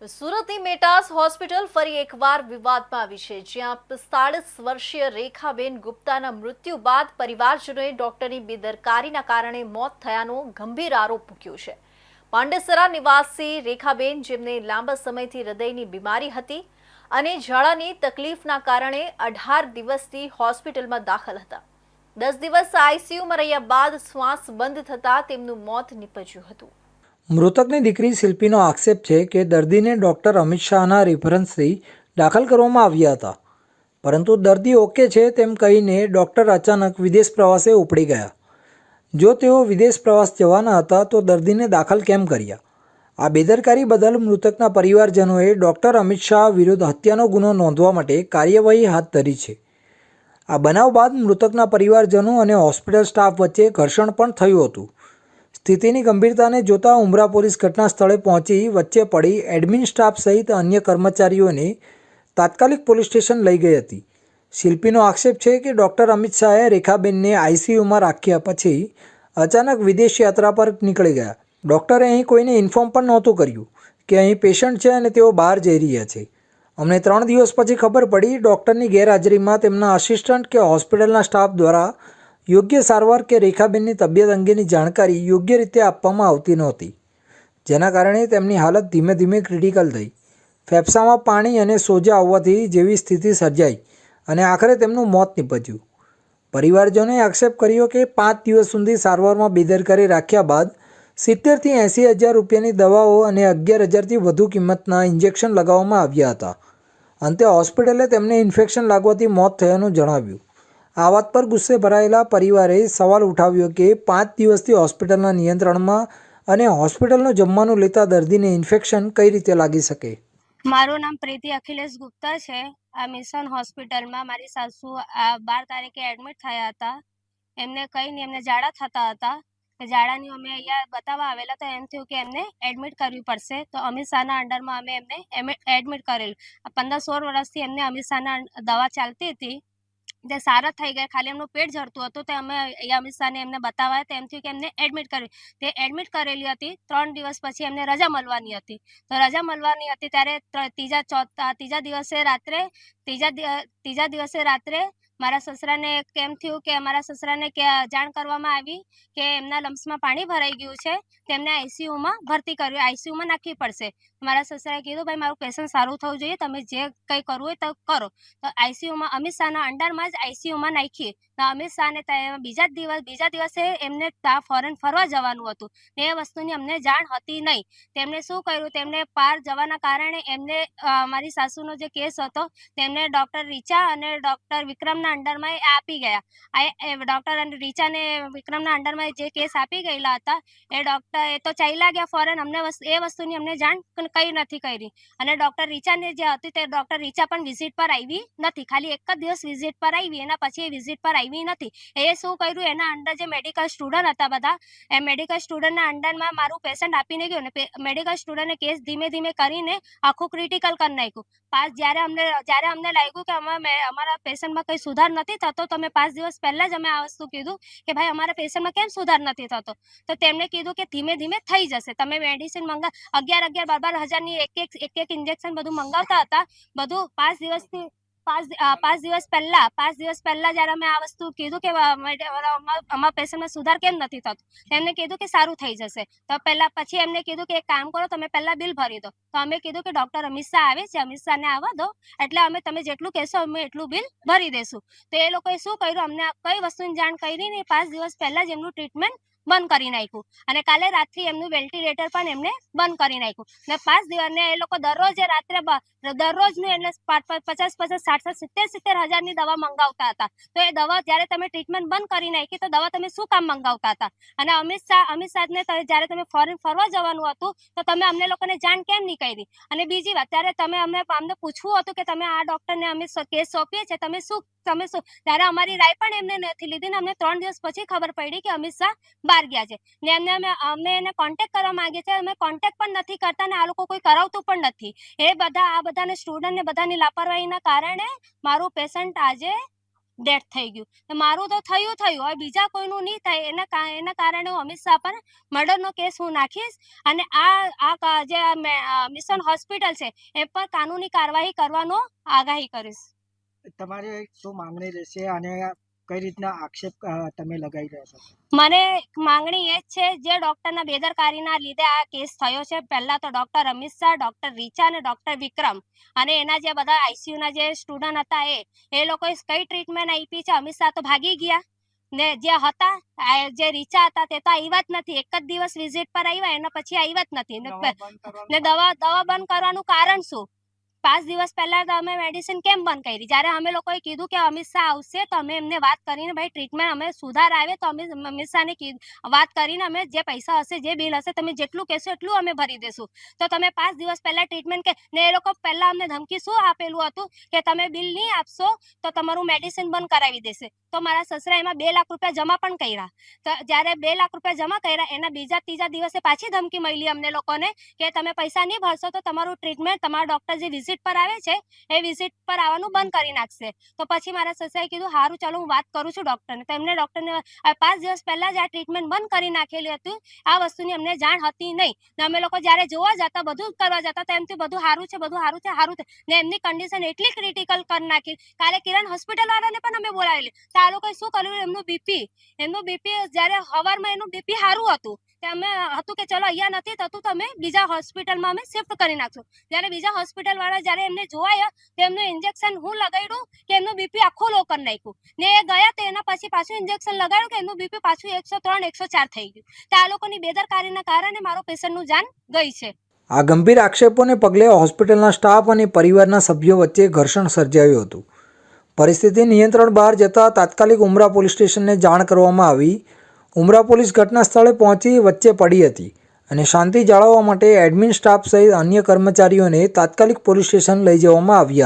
સુરતની મેટાસ હોસ્પિટલ ફરી એકવાર વિવાદમાં આવી છે, જ્યાં 45 વર્ષીય રેખાબેન ગુપ્તાના મૃત્યુ બાદ પરિવારજનોએ ડોક્ટરની બેદરકારીના કારણે મોત થયાનો ગંભીર આરોપ મૂક્યો છે. પાંડેસરા નિવાસી રેખાબેન, જેમને લાંબા સમયથી હૃદયની બીમારી હતી અને ઝાડાની તકલીફના કારણે 18 દિવસથી હોસ્પિટલમાં દાખલ હતા. 10 દિવસ આઈસીયુમાં રહ્યા બાદ શ્વાસ બંધ થતાં તેમનું મોત નીપજ્યું હતું. મૃતકની દીકરી શિલ્પીનો આક્ષેપ છે કે દર્દીને ડૉક્ટર અમિત શાહના રેફરન્સથી દાખલ કરવામાં આવ્યા હતા, પરંતુ દર્દી ઓકે છે તેમ કહીને ડૉક્ટર અચાનક વિદેશ પ્રવાસે ઉપડી ગયા. જો તેઓ વિદેશ પ્રવાસ જવાના હતા તો દર્દીને દાખલ કેમ કર્યા? આ બેદરકારી બદલ મૃતકના પરિવારજનોએ ડૉક્ટર અમિત શાહ વિરુદ્ધ હત્યાનો ગુનો નોંધવા માટે કાર્યવાહી હાથ ધરી છે. આ બનાવ બાદ મૃતકના પરિવારજનો અને હોસ્પિટલ સ્ટાફ વચ્ચે ઘર્ષણ પણ થયું હતું. સ્થિતિની ગંભીરતાને જોતા ઉમરા પોલીસ ઘટના સ્થળે પહોંચી વચ્ચે પડી એડમિન સ્ટાફ સહિત અન્ય કર્મચારીઓને તાત્કાલિક પોલીસ સ્ટેશન લઈ ગઈ હતી. શિલ્પીનો આક્ષેપ છે કે ડૉક્ટર અમિત શાહે રેખાબેનને આઈસીયુમાં રાખ્યા પછી અચાનક વિદેશ યાત્રા પર નીકળી ગયા. ડૉક્ટરે અહીં કોઈને ઇન્ફોર્મ પણ નહોતું કર્યું કે અહીં પેશન્ટ છે અને તેઓ બહાર જઈ રહ્યા છે. અમને 3 દિવસ પછી ખબર પડી. ડૉક્ટરની ગેરહાજરીમાં તેમના આસિસ્ટન્ટ કે હોસ્પિટલના સ્ટાફ દ્વારા યોગ્ય સારવાર કે રેખાબેનની તબિયત અંગેની જાણકારી યોગ્ય રીતે આપવામાં આવતી નહોતી, જેના કારણે તેમની હાલત ધીમે ધીમે ક્રિટિકલ થઈ. ફેફસામાં પાણી અને સોજા આવવાથી જેવી સ્થિતિ સર્જાઈ અને આખરે તેમનું મોત નીપજ્યું. પરિવારજનોએ આક્ષેપ કર્યો કે 5 દિવસ સુધી સારવારમાં બેદરકારી રાખ્યા બાદ 70 થી 80 હજાર રૂપિયાની દવાઓ અને 11,000થી વધુ કિંમતના ઇન્જેક્શન લગાવવામાં આવ્યા હતા. અંતે હોસ્પિટલે તેમને ઇન્ફેક્શન લાગવાથી મોત થયાનું જણાવ્યું. આ વાત પર ગુસ્સે ભરાયેલા પરિવારે સવાલ ઉઠાવ્યો કે 5 દિવસથી હોસ્પિટલના નિયંત્રણમાં અને હોસ્પિટલનું જમવાનું લેતા દર્દીને ઇન્ફેક્શન કઈ રીતે લાગી શકે? મારું નામ પ્રીતિ અખિલેશ ગુપ્તા છે. આ મિશન હોસ્પિટલમાં મારી સાસુ 12 તારીખે એડમિટ થયા હતા. એમને કંઈ નહીં, એમને ઝાડા થતા હતા. ઝાડાની અમે અહીંયા બતાવવા આવેલા તો એમ થયું કે એમને એડમિટ કરવી પડશે. તો અમિત શાહના અંડરમાં અમે એમને એડમિટ કરેલું. 15-16 વર્ષથી એમને અમિત શાહના દવા ચાલતી હતી. તે સારા થઈ ગયા, ખાલી એમનું પેટ ઝરતું હતું. તે અમે અહીંયા અમિત શાહને એમને બતાવ્યા તો એમ થયું કે એમને એડમિટ કરી. તે એડમિટ કરેલી હતી. 3 દિવસ પછી એમને રજા મળવાની હતી. તો રજા મળવાની હતી ત્યારે ત્રીજા દિવસે રાત્રે મારા સસરાને કેમ થયું કે અમારા સસરાને જાણ કરવામાં આવી કે એમના લમ્સમાં પાણી ભરાઈ ગયું છે, તેમને આઈસીયુમાં ભરતી કર્યું, આઈસીયુમાં નાખવી પડશે. મારા સસરાએ કીધું, ભાઈ મારું પેશન્ટ સારું થવું જોઈએ, તમે જે કંઈ કરવું હોય તો કરો. તો આઈસીયુમાં અમિત શાહના અંડરમાં જ આઈસીયુમાં નાખી. તો અમિત શાહને બીજા દિવસે એમને ફોરેન ફરવા જવાનું હતું. એ વસ્તુની અમને જાણ હતી નહીં. તેમણે શું કર્યું, તેમને પાર જવાના કારણે એમને મારી સાસુનો જે કેસ હતો તેમને ડૉક્ટર રીચા અને ડૉક્ટર વિક્રમના અંડરમાં આપી ગયા. ડૉક્ટર રીચાને વિક્રમના અંડરમાં જે કેસ આપી ગયેલા હતા એ તો ચાલ્યા ગયા ફોરેન. અમને એ વસ્તુની અમને જાણ કંઈ નથી કરી. અને ડૉક્ટર રીચાને જે હતી તે ડૉક્ટર રીચા પણ વિઝિટ પર આવી નથી. ખાલી એક જ દિવસ વિઝિટ પર આવી, એના પછી એ વિઝિટ પર આવી નથી. એ શું કર્યું, એના અંડર જે મેડિકલ સ્ટુડન્ટ હતા બધા, એ મેડિકલ સ્ટુડન્ટના અંડરમાં મારું પેશન્ટ આપીને ગયું ને મેડિકલ સ્ટુડન્ટે કેસ ધીમે ધીમે કરીને આખું ક્રિટિકલ કરી નાખ્યું. જ્યારે અમને લાગ્યું કે અમારા પેશન્ટમાં કંઈ સુધાર નથી થતો, તો અમે 5 દિવસ પહેલાં જ અમે આ વસ્તુ કીધું કે ભાઈ અમારા પેશન્ટમાં કેમ સુધાર નથી થતો. તો તેમણે કીધું કે ધીમે ધીમે થઈ જશે, તમે મેડિસિન 11-12 હજારની એક ઇન્જેક્શન બધું મંગાવતા હતા. બધું 5 દિવસ પહેલા જ્યારે અમે આ વસ્તુ કીધું કે અમારા પેશન્ટમાં સુધાર કેમ નથી થતો, તેમને કીધું કે સારું થઈ જશે. તો પછી એમને કીધું કે એક કામ કરો, તમે પહેલા બિલ ભરી દો. તો અમે કીધું કે ડૉક્ટર અમિત શાહ આવે છે, અમિત શાહને આવવા દો, એટલે તમે જેટલું કહેશો અમે એટલું બિલ ભરી દેશું. તો એ લોકોએ શું કર્યું, અમને કઈ વસ્તુની જાણ કરી નહીં. 5 દિવસ પહેલા જ એમનું ટ્રીટમેન્ટ બંધ કરી નાખ્યું અને કાલે રાત્રે એમનું વેન્ટિલેટર પણ એમને બંધ કરી નાખ્યું. ને 5 દિવસ એ લોકો દરરોજનું એમને 50-50, 60-70 હજારની દવા મંગાવતા હતા. તો એ દવા જ્યારે તમે ટ્રીટમેન્ટ બંધ કરી નાખી તો દવા તમે શું કામ મંગાવતા હતા? અને અમિત શાહને જ્યારે તમે ફોરેન ફરવા જવાનું હતું તો તમે અમને લોકોને જાણ કેમ નહીં કરી? અને બીજી વાત, ત્યારે તમે અમને પૂછવું હતું કે તમે આ ડૉક્ટરને અમે કેસ સોંપીએ છીએ, તમે શું ત્યારે અમારી રાય પણ એમને નથી લીધી. ને અમને 3 દિવસ પછી ખબર પડી કે અમિત શાહ બહાર ગયા છે. ને અમે એને કોન્ટેક્ટ કરવા માંગીએ છીએ, અમે કોન્ટેક્ટ પણ નથી કરતા ને આ લોકો કોઈ કરાવતું પણ નથી. આ બધાને સ્ટુડન્ટને બધાની લાપરવાહીના કારણે મારું પેશન્ટ આજે ડેથ થઈ ગયું. તો મારું તો થયું હવે બીજા કોઈનું નહીં થાય એના કારણે હું અમિત શાહ પર મર્ડરનો કેસ હું નાખીશ અને આ જે મિશન હોસ્પિટલ છે એ પર કાનૂની કાર્યવાહી કરવાનો આગાહી કરીશ. તમારે શું માંગણી રહેશે અને કઈ રીતના આક્ષેપ તમે લગાવી રહ્યા છો? મને માંગણી એ જ છે, જે ડૉક્ટરના બેદરકારીના લીધે આ કેસ થયો છે. પહેલાં તો ડૉક્ટર અમિત શાહ, ડૉક્ટર રીચા અને ડૉક્ટર વિક્રમ અને એના જે બધા આઈસીયુના જે સ્ટુડન્ટ હતા એ લોકોએ કઈ ટ્રીટમેન્ટ આપી છે. અમિત શાહ તો ભાગી ગયા ને જે હતા જે રીચા હતા તે તો આવ્યા જ નથી. એક જ દિવસ વિઝિટ પર આવ્યા, એના પછી આવ્યા જ નથી ને દવા બંધ કરવાનું કારણ શું? 5 દિવસ પહેલા તો અમે મેડિસિન કેમ બંધ કરી? જ્યારે અમે લોકોએ કીધું કે અમિત શાહ આવશે તો અમે એમને વાત કરીને ભાઈ ટ્રીટમેન્ટ અમે સુધાર આવે તો અમે અમિત શાહને વાત કરીને અમે જે પૈસા હશે, જે બિલ હશે, તમે જેટલું કહેશો એટલું અમે ભરી દેશું. તો તમે 5 દિવસ પહેલા ટ્રીટમેન્ટ કે ને એ લોકો પહેલા અમને ધમકી શું આપેલું હતું કે તમે બિલ નહીં આપશો તો તમારું મેડિસિન બંધ કરાવી દેશે. તો મારા સસરા એમાં 2 લાખ રૂપિયા જમા પણ કર્યા. તો જ્યારે 2 લાખ રૂપિયા જમા કર્યા એના બીજા ત્રીજા દિવસે પાછી ધમકી મળી અમને લોકોને કે તમે પૈસા નહીં ભરશો તો તમારું ટ્રીટમેન્ટ, તમારા ડૉક્ટર જે વિઝિટ પર આવે છે એ વિઝિટ પર આવવાનું બંધ કરી નાખશે. તો પછી મારા સસરાએ કીધું સારું ચાલો હું વાત કરું છું ડૉક્ટરને. તો એમને ડૉક્ટરને 5 દિવસ પહેલાં જ આ ટ્રીટમેન્ટ બંધ કરી નાખેલી હતી. આ વસ્તુની અમને જાણ હતી નહીં ને અમે લોકો જ્યારે જોવા જતા, બધું કરવા જતા તો એમથી બધું સારું છે ને એમની કન્ડિશન એટલી ક્રિટિકલ કરી નાખી. કાલે કિરણ હોસ્પિટલવાળાને પણ અમે બોલાવેલી. તો આ લોકોએ શું કર્યું, એમનું બીપી જ્યારે સવારમાં એનું બીપી સારું હતું તે અમે હતું કે ચલો અહીંયા નથી થતું તો અમે બીજા હોસ્પિટલમાં અમે શિફ્ટ કરી નાખશું. જ્યારે બીજા હોસ્પિટલવાળા જ્યારે એમને જોવાયા તો એમનું ઇન્જેક્શન હું લગાડ્યું કે એમનું બીપી આખું લો કરી નાખ્યું ને એ ગયા તો એના પછી પાછું ઇન્જેક્શન લગાડ્યું કે એમનું બીપી પાછું 103 104 થઈ ગયું. તો આ લોકોની બેદરકારીના કારણે મારો પેશન્ટનું જાન ગઈ છે. આ ગંભીર આક્ષેપોને પગલે હોસ્પિટલના સ્ટાફ અને પરિવારના સભ્યો વચ્ચે ઘર્ષણ સર્જાયું હતું. પરિસ્થિતિ નિયંત્રણ બહાર જતાં તાત્કાલિક ઉમરા પોલીસ સ્ટેશનને જાણ કરવામાં આવી. ઉમરા પોલીસ ઘટના સ્થળે પહોંચી વચ્ચે પડી હતી અને શાંતિ જાળવવા માટે એડમિન સ્ટાફ સહિત અન્ય કર્મચારીઓને તાત્કાલિક પોલીસ સ્ટેશન લઈ જવામાં આવ્યા.